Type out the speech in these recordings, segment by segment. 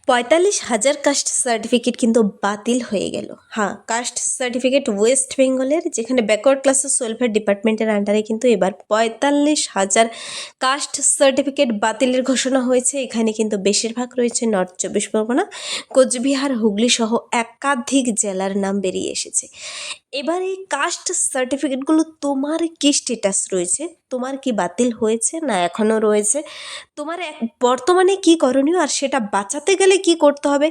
৪৫,০০০ caste certificate কিন্তু বাতিল হয়ে গেল। হ্যাঁ, কাস্ট সার্টিফিকেট ওয়েস্ট বেঙ্গলের, যেখানে ব্যাকওয়ার্ড ক্লাসেস ওয়েলফেয়ার ডিপার্টমেন্টের আন্ডারে কিন্তু এবার ৪৫,০০০ কাস্ট সার্টিফিকেট বাতিলের ঘোষণা হয়েছে। এখানে কিন্তু বেশিরভাগ রয়েছে নর্থ ২৪ পরগনা, কোচবিহার, হুগলি সহ একাধিক জেলার নাম বেরিয়ে এসেছে। এবার এই কাস্ট সার্টিফিকেটগুলো তোমার কি স্ট্যাটাস রয়েছে, তোমার কি বাতিল হয়েছে না এখনও রয়েছে, তোমার বর্তমানে কি করণীয়, আর সেটা বাঁচাতে গেলে কি করতে হবে,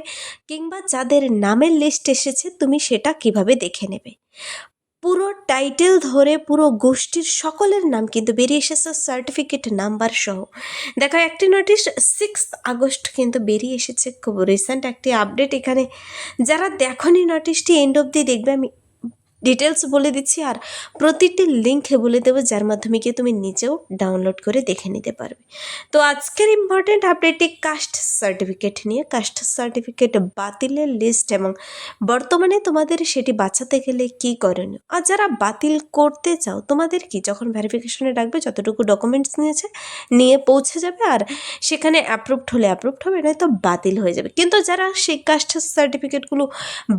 কিংবা যাদের নামের লিস্ট এসেছে তুমি সেটা কিভাবে দেখে নেবে, পুরো টাইটেল ধরে পুরো গোষ্ঠীর সকলের নাম কিন্তু বেরিয়ে এসেছে সার্টিফিকেট নাম্বার সহ। দেখো, একটি নোটিশ 6 আগস্ট কিন্তু বেরিয়ে এসেছে, খুব রিসেন্ট একটি আপডেট। এখানে যারা দেখনি নোটিশটি এন্ড অবধি দেখবে, আমি ডিটেলস বলে দিচ্ছি আর প্রতিটি লিঙ্ক বলে দেবো, যার মাধ্যমে গিয়ে তুমি নিজেও ডাউনলোড করে দেখে নিতে পারবে। তো আজকের ইম্পর্টেন্ট আপডেটটি কাস্ট সার্টিফিকেট নিয়ে। কাস্ট সার্টিফিকেট বাতিলের লিস্ট এবং বর্তমানে তোমাদের সেটি বাঁচাতে গেলে কী করণীয়, আর যারা বাতিল করতে চাও তোমাদের কি, যখন ভেরিফিকেশনে রাখবে যতটুকু ডকুমেন্টস নিয়ে পৌঁছে যাবে, আর সেখানে অ্যাপ্রুভড হলে অ্যাপ্রুভড হবে, নয়তো বাতিল হয়ে যাবে। কিন্তু যারা সেই কাস্ট সার্টিফিকেটগুলো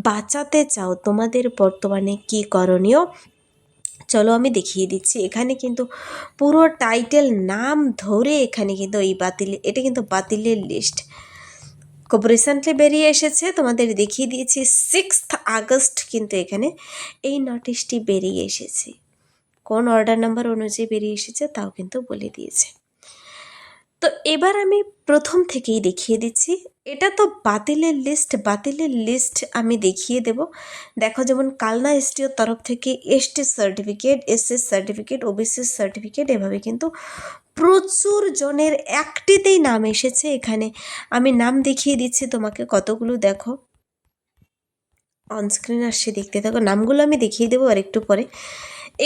বাঁচাতে চাও তোমাদের বর্তমানে কী করণীয়, চলো আমি দেখিয়ে দিচ্ছি। এখানে কিন্তু পুরো টাইটেল নাম ধরে এখানে কিন্তু এটা কিন্তু বাতিলের লিস্ট খুব রিসেন্টলি বেরিয়ে এসেছে, তোমাদের দেখিয়ে দিয়েছি। 6 আগস্ট কিন্তু এখানে এই নোটিশটি বেরিয়ে এসেছে। কোন অর্ডার নাম্বার অনুযায়ী বেরিয়ে এসেছে তাও কিন্তু বলে দিয়েছে। তো এবার আমি প্রথম থেকেই দেখিয়ে দিচ্ছি। এটা তো বাতিলের লিস্ট আমি দেখিয়ে দেব। দেখো, যেমন কালনা এসটিওর তরফ থেকে ST certificate, SC certificate, OBC certificate, এভাবে কিন্তু প্রচুর জনের একটিতেই নাম এসেছে। এখানে আমি নাম দেখিয়ে দিচ্ছি তোমাকে কতগুলো, দেখো অনস্ক্রিন আসছে, দেখতে থাকো। নামগুলো আমি দেখিয়ে দেবো আর একটু পরে।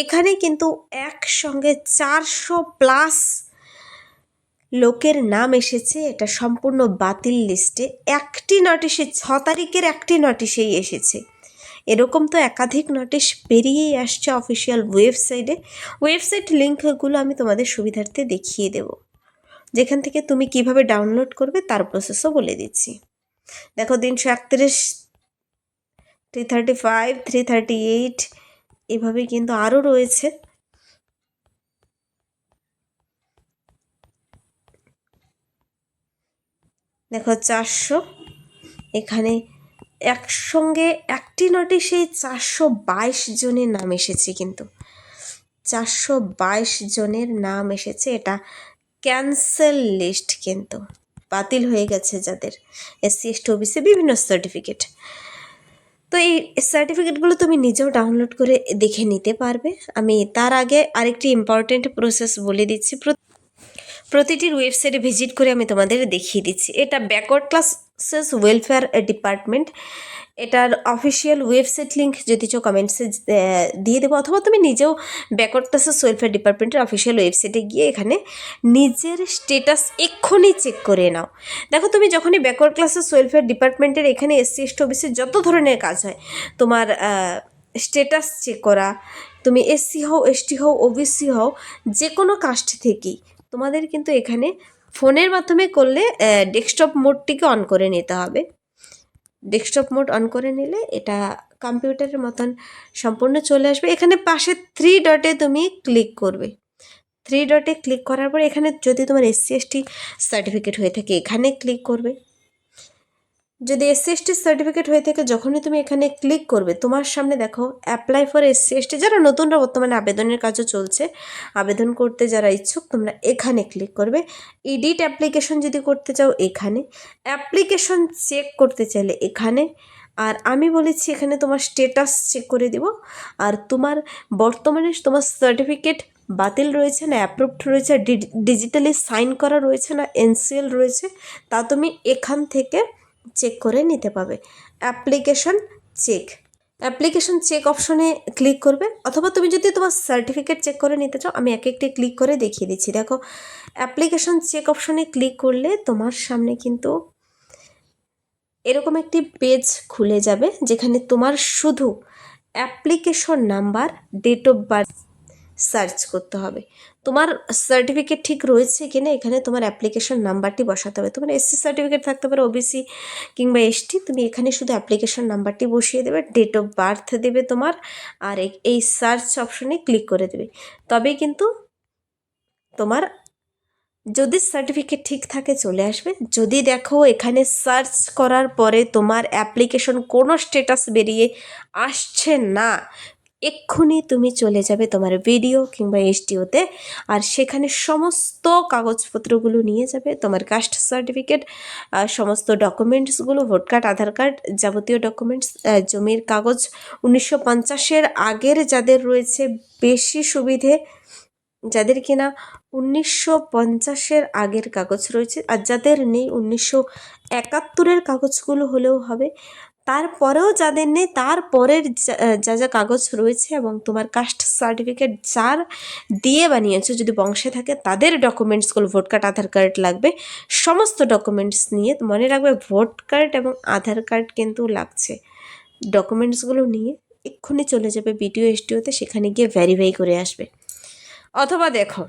এখানে কিন্তু একসঙ্গে 400+ লোকের নাম এসেছে। এটা সম্পূর্ণ বাতিল লিস্টে। একটি নোটিশে 6 তারিখের একটি নোটিশেই এসেছে। এরকম তো একাধিক নোটিশ বেরিয়েই আসছে অফিসিয়াল ওয়েবসাইট লিঙ্কগুলো আমি তোমাদের সুবিধার্থে দেখিয়ে দেব, যেখান থেকে তুমি কিভাবে ডাউনলোড করবে তার প্রসেসও বলে দিচ্ছি। দেখো, 331, 335, 338, এভাবে কিন্তু আরও রয়েছে। দেখো 400, এখানে একসঙ্গে একটি নোটিশেই 422 জনের নাম এসেছে। কিন্তু 422 জনের নাম এসেছে। এটা ক্যান্সেল লিস্ট, কিন্তু বাতিল হয়ে গেছে যাদের এসসি এসটি ওবিসি বিভিন্ন সার্টিফিকেট। তো এই সার্টিফিকেটগুলো তুমি নিজেও ডাউনলোড করে দেখে নিতে পারবে। আমি তার আগে আরেকটি ইম্পর্টেন্ট প্রসেস বলে দিচ্ছি। প্রতিটির ওয়েবসাইটে ভিজিট করে আমি তোমাদের দেখিয়ে দিচ্ছি। এটা ব্যাকওয়ার্ড ক্লাসেস ওয়েলফেয়ার ডিপার্টমেন্ট, এটার অফিসিয়াল ওয়েবসাইট লিঙ্ক যদি চাও কমেন্টসে দিয়ে দেবো, অথবা তুমি নিজেও ব্যাকওয়ার্ড ক্লাসেস ওয়েলফেয়ার ডিপার্টমেন্টের অফিসিয়াল ওয়েবসাইটে গিয়ে এখানে নিজের স্টেটাস এক্ষুনি চেক করে নাও। দেখো, তুমি যখনই ব্যাকওয়ার্ড ক্লাসেস ওয়েলফেয়ার ডিপার্টমেন্টের এখানে এসসি এসটি ওবিসি যত ধরনের কাজ হয়, তোমার স্টেটাস চেক করা, তুমি এসসি হও, এসটি হও, ওবিসি হও, যে কোনো কাস্ট থেকেই তোমাদের কিন্তু এখানে ফোনের মাধ্যমে করলে ডেস্কটপ মোডটিকে অন করে নিতে হবে। ডেস্কটপ মোড অন করে নিলে এটা কম্পিউটারের মতন সম্পূর্ণ চলে আসবে। এখানে পাশে 3 ডটে তুমি ক্লিক করবে। 3 ডটে ক্লিক করার পর এখানে যদি তোমার এসসি এসটি সার্টিফিকেট হয়ে থাকে এখানে ক্লিক করবে। যদি এসসি এসটি সার্টিফিকেট হয়ে থাকে, যখনই তুমি এখানে ক্লিক করবে তোমার সামনে দেখো অ্যাপ্লাই ফর এসসি এসটি, যারা নতুনরা বর্তমানে আবেদনের কাজও চলছে, আবেদন করতে যারা ইচ্ছুক তোমরা এখানে ক্লিক করবে। এডিট অ্যাপ্লিকেশন যদি করতে চাও এখানে, অ্যাপ্লিকেশন চেক করতে চাইলে এখানে, আর আমি বলেছি এখানে তোমার স্টেটাস চেক করে দিব। আর তোমার বর্তমানে তোমার সার্টিফিকেট বাতিল রয়েছে না অ্যাপ্রুভড রয়েছে, ডিজিটালি সাইন করা রয়েছে না এনসিএল রয়েছে, তা তুমি এখান থেকে চেক করে নিতে পারবে। অ্যাপ্লিকেশন চেক অপশনে ক্লিক করবে, অথবা তুমি যদি তোমার সার্টিফিকেট চেক করে নিতে চাও আমি এক একটি ক্লিক করে দেখিয়ে দিচ্ছি। দেখো, অ্যাপ্লিকেশন চেক অপশনে ক্লিক করলে তোমার সামনে কিন্তু এরকম একটি পেজ খুলে যাবে, যেখানে তোমার শুধু application number, date of birth, search করতে হবে। তোমার সার্টিফিকেট ঠিক রয়েছে কিনা এখানে তোমার অ্যাপ্লিকেশন নাম্বারটি বসাতে হবে। তোমার এসসি সার্টিফিকেট থাকতে পারে, ওবিসি কিংবা এসটি, তুমি এখানে শুধু অ্যাপ্লিকেশন নাম্বারটি বসিয়ে দেবে, ডেট অফ বার্থ দেবে তোমার, আর এই সার্চ অপশনে ক্লিক করে দেবে। তবেই কিন্তু তোমার যদি সার্টিফিকেট ঠিক থাকে চলে আসবে। যদি দেখো এখানে সার্চ করার পরে তোমার অ্যাপ্লিকেশন কোনো স্ট্যাটাস বেরিয়ে আসছে না, এক্ষুনি তুমি চলে যাবে তোমার ভিডিও কিংবা এসডিওতে, আর সেখানে সমস্ত কাগজপত্রগুলো নিয়ে যাবে, তোমার কাস্ট সার্টিফিকেট, সমস্ত ডকুমেন্টসগুলো, ভোট কার্ড, আধার কার্ড, যাবতীয় ডকুমেন্টস, জমির কাগজ 1950-এর আগের যাদের রয়েছে বেশি সুবিধে, যাদের কিনা 1950-এর আগের কাগজ রয়েছে, আর যাদের নেই 1971-এর কাগজগুলো হলেও হবে। তারপরেও যাদের নেই তারপরের যা যা কাগজ রয়েছে এবং তোমার কাস্ট সার্টিফিকেট যার দিয়ে বানিয়েছো যদি বংশে থাকে তাদের ডকুমেন্টসগুলো, ভোট কার্ড, আধার কার্ড লাগবে। সমস্ত ডকুমেন্টস নিয়ে মনে রাখবে ভোট কার্ড এবং আধার কার্ড কিন্তু লাগছে। ডকুমেন্টসগুলো নিয়ে এক্ষুনি চলে যাবে বিডিও এসডিওতে, সেখানে গিয়ে ভেরিফাই করে আসবে। অথবা দেখো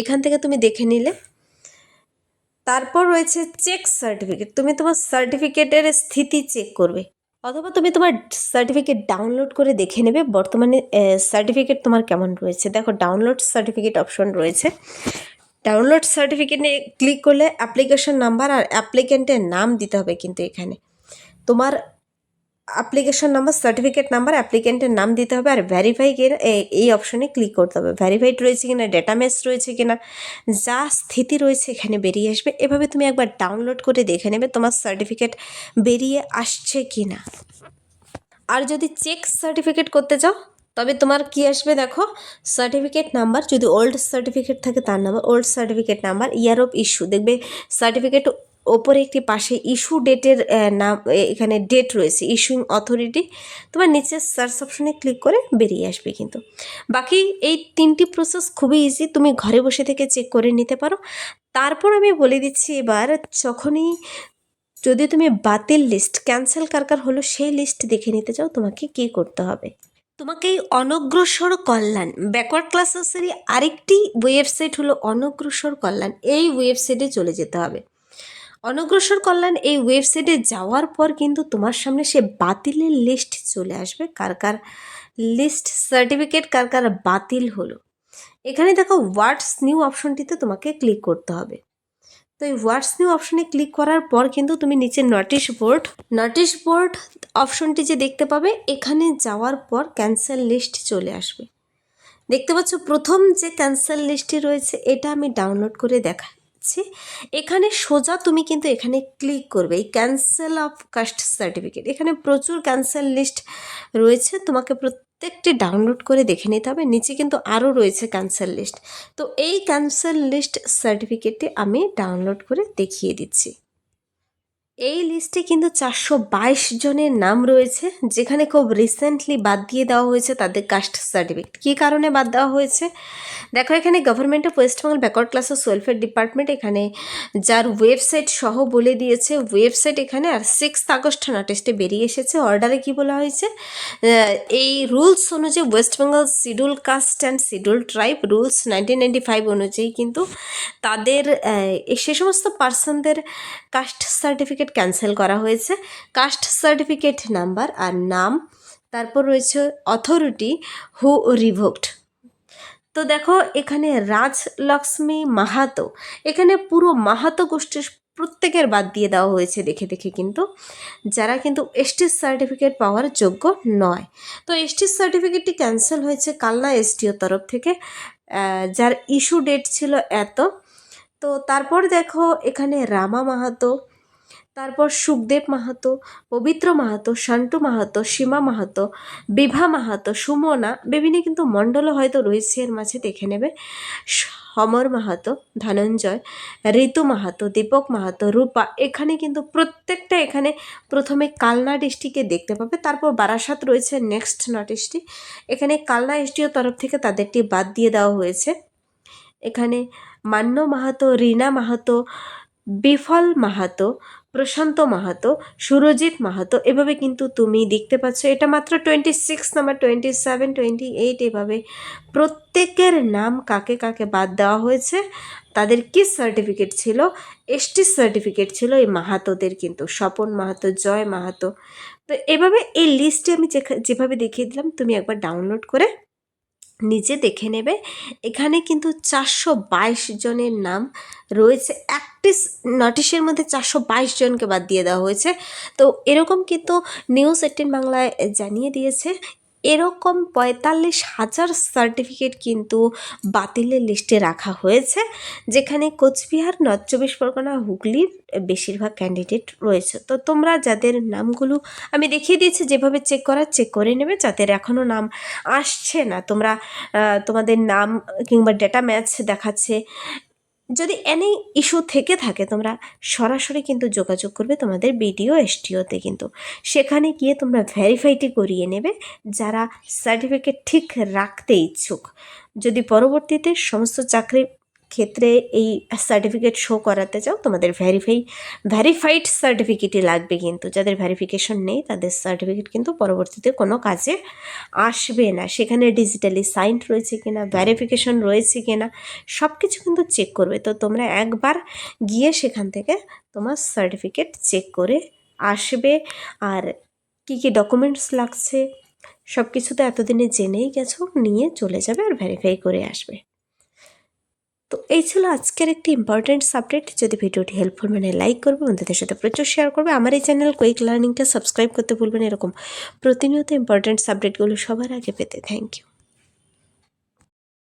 এখান থেকে তুমি দেখে নিলে, তারপর রয়েছে চেক সার্টিফিকেট, তুমি তোমার সার্টিফিকেটের স্থিতি চেক করবে, অথবা তুমি তোমার সার্টিফিকেট ডাউনলোড করে দেখে নেবে বর্তমানে সার্টিফিকেট তোমার কেমন রয়েছে। দেখো ডাউনলোড সার্টিফিকেট অপশন রয়েছে, ডাউনলোড সার্টিফিকেটে ক্লিক করলে অ্যাপ্লিকেশন নাম্বার আর অ্যাপ্লিকেন্টের নাম দিতে হবে, কিন্তু এখানে তোমার অ্যাপ্লিকেশন নাম্বার, সার্টিফিকেট নাম্বার, অ্যাপ্লিকেন্টের নাম দিতে হবে, আর ভ্যারিফাই এই অপশনে ক্লিক করতে হবে। ভ্যারিফাইড রয়েছে কিনা, ডেটামেস রয়েছে কিনা, যা স্থিতি রয়েছে এখানে বেরিয়ে আসবে। এভাবে তুমি একবার ডাউনলোড করে দেখে নেবে তোমার সার্টিফিকেট বেরিয়ে আসছে কিনা। আর যদি চেক সার্টিফিকেট করতে চাও তবে তোমার কি আসবে, দেখো সার্টিফিকেট নাম্বার, যদি ওল্ড সার্টিফিকেট থাকে তার number, old certificate number, year of issue, দেখবে সার্টিফিকেট ওপরে একটি পাশে ইস্যু ডেটের নাম, এখানে ডেট রয়েছে, ইস্যুইং অথরিটি, তোমার নিচে সার্চ অপশনে ক্লিক করে বেরিয়ে আসবে। কিন্তু বাকি এই 3টি প্রসেস খুবই ইজি, তুমি ঘরে বসে থেকে চেক করে নিতে পারো। তারপর আমি বলে দিচ্ছি এবার, যখনই যদি তুমি বাতিল লিস্ট, ক্যান্সেল কার হলো সেই লিস্ট দেখে নিতে চাও, তোমাকে কি করতে হবে। তোমাকে এই অনগ্রসর কল্যাণ ব্যাকওয়ার্ড ক্লাসেসেরই আরেকটি ওয়েবসাইট হলো অনগ্রসর কল্যাণ, এই ওয়েবসাইটে চলে যেতে হবে। অনগ্রসর কল্যাণ এই ওয়েবসাইটে যাওয়ার পর কিন্তু তোমার সামনে সে বাতিলের লিস্ট চলে আসবে, কার কার লিস্ট সার্টিফিকেট কার কার বাতিল হলো। এখানে দেখো হোয়াটস নিউ অপশনটিতে তোমাকে ক্লিক করতে হবে। তো এই হোয়াটস নিউ অপশনে ক্লিক করার পর কিন্তু তুমি নিচে নোটিশ বোর্ড অপশনটি যে দেখতে পাবে, এখানে যাওয়ার পর ক্যান্সেল লিস্ট চলে আসবে। দেখতে পাচ্ছ প্রথম যে ক্যান্সেল লিস্টটি রয়েছে এটা আমি ডাউনলোড করে দেখাচ্ছি। এখানে সোজা তুমি কিন্তু এখানে ক্লিক করবে, এই ক্যান্সেল অফ কাস্ট সার্টিফিকেট, এখানে প্রচুর ক্যান্সেল লিস্ট রয়েছে, তোমাকে প্রত্যেকটি ডাউনলোড করে দেখে নিতে হবে। নিচে কিন্তু আরও রয়েছে ক্যান্সেল লিস্ট, তো এই ক্যান্সেল লিস্ট সার্টিফিকেটটি আমি ডাউনলোড করে দেখিয়ে দিচ্ছি। এই লিস্টে কিন্তু 422 জনের নাম রয়েছে, যেখানে খুব রিসেন্টলি বাদ দিয়ে দেওয়া হয়েছে তাদের কাস্ট সার্টিফিকেট। কী কারণে বাদ দেওয়া হয়েছে দেখো, এখানে government of West Bengal backward classes welfare department এখানে যার ওয়েবসাইট সহ বলে দিয়েছে, ওয়েবসাইট এখানে, আর 6 আগস্ট নোটিশে বেরিয়ে এসেছে। অর্ডারে কি বলা হয়েছে, এই রুলস অনুযায়ী West Bengal schedule caste and schedule tribe rules 1995 অনুযায়ী কিন্তু তাদের সে সমস্ত পার্সনদের কাস্ট সার্টিফিকেট ক্যান্সেল করা হয়েছে। কাস্ট সার্টিফিকেট নাম্বার আর নাম, তারপর রয়েছে অথরিটি হু রিভোকড। তো দেখো এখানে রাজলক্ষ্মী মাহাতো, এখানে পুরো মাহাতো গোষ্ঠীর প্রত্যেকের বাদ দিয়ে দেওয়া হয়েছে দেখে দেখে, কিন্তু যারা কিন্তু এসটির সার্টিফিকেট পাওয়ার যোগ্য নয়। তো এসটির সার্টিফিকেটটি ক্যান্সেল হয়েছে কালনা এসটিও তরফ থেকে, যার ইস্যু ডেট ছিল এত। তো তারপর দেখো এখানে রামা মাহাতো, তারপর সুখদেব মাহাতো, পবিত্র মাহাতো, শান্টু মাহাতো, সীমা মাহাতো, বিভা মাহাতো, সুমনা, বিভিন্ন কিন্তু মণ্ডলও হয়তো রয়েছে এর মাঝে, দেখে নেবে। সমর মাহাতো, ধনঞ্জয়, ঋতু মাহাতো, দীপক মাহাতো, রূপা, এখানে কিন্তু প্রত্যেকটা এখানে প্রথমে কালনা ডিস্ট্রিক্টে দেখতে পাবে। তারপর বারাসাত রয়েছে নেক্সট নোটিশটি, এখানে কালনা এসডিও তরফ থেকে তাদেরটি বাদ দিয়ে দেওয়া হয়েছে। এখানে মান্য মাহাতো, রীনা মাহাতো, বিফল মাহাতো, প্রশান্ত মাহাতো, সুরজিৎ মাহাতো, এভাবে কিন্তু তুমি দেখতে পাচ্ছ। এটা মাত্র 26 নাম্বার, 27, 28 এভাবে প্রত্যেকের নাম কাকে কাকে বাদ দেওয়া হয়েছে, তাদের কি সার্টিফিকেট ছিল, এসটি সার্টিফিকেট ছিল এই মাহাতোদের, কিন্তু স্বপন মাহাতো, জয় মাহাতো। তো এভাবে এই লিস্টে আমি যেভাবে দেখিয়ে দিলাম, তুমি একবার ডাউনলোড করে নিজে দেখে নেবে। এখানে কিন্তু 422 জনের নাম রয়েছে, একটি নোটিশের মধ্যে 422 জনকে বাদ দিয়ে দেওয়া হয়েছে। তো এরকম কিন্তু নিউজ 18 বাংলায় জানিয়ে দিয়েছে, এরকম 45,000 সার্টিফিকেট কিন্তু বাতিলের লিস্টে রাখা হয়েছে, যেখানে কোচবিহার, নর্থ 24 পরগনা, হুগলির বেশিরভাগ ক্যান্ডিডেট রয়েছে। তো তোমরা যাদের নামগুলো আমি দেখিয়ে দিয়েছি, যেভাবে চেক করার চেক করে নেবে, যাদের এখনও নাম আসছে না, তোমরা তোমাদের নাম কিংবা ডেটা ম্যাচ দেখাচ্ছে, যদি এনি ইস্যু থেকে থাকে, তোমরা সরাসরি কিন্তু যোগাযোগ করবে তোমাদের বিডিও এসটিওতে, কিন্তু সেখানে গিয়ে তোমরা ভেরিফাইটি করিয়ে নেবে যারা সার্টিফিকেট ঠিক রাখতে ইচ্ছুক। যদি পরবর্তীতে সমস্ত চাকরির ক্ষেত্রে এই সার্টিফিকেট শো করাতে চাও, তোমাদের ভেরিফাইড সার্টিফিকেটই লাগবে, কিন্তু যাদের ভেরিফিকেশন নেই তাদের সার্টিফিকেট কিন্তু পরবর্তীতে কোনো কাজে আসবে না। সেখানে ডিজিটালি সাইন্ড রয়েছে কিনা, ভেরিফিকেশন রয়েছে কিনা, সব কিছু কিন্তু চেক করবে। তো তোমরা একবার গিয়ে সেখান থেকে তোমার সার্টিফিকেট চেক করে আসবে। আর কি কি ডকুমেন্টস লাগছে সব কিছু তো এতদিনে জেনেই গেছো, নিয়ে চলে যাবে আর ভেরিফাই করে আসবে। তো এই ছিল আজকের একটি ইম্পর্টেন্ট আপডেট। যদি ভিডিওটি হেল্পফুল মানে লাইক করবে, বন্ধুদের সাথে প্রচুর শেয়ার করবে। আমার এই চ্যানেল কুইক লার্নিংটা সাবস্ক্রাইব করতে ভুলবেন, এরকম প্রতিনিয়ত ইম্পর্টেন্ট আপডেটগুলো সবার আগে পেতে। Thank you.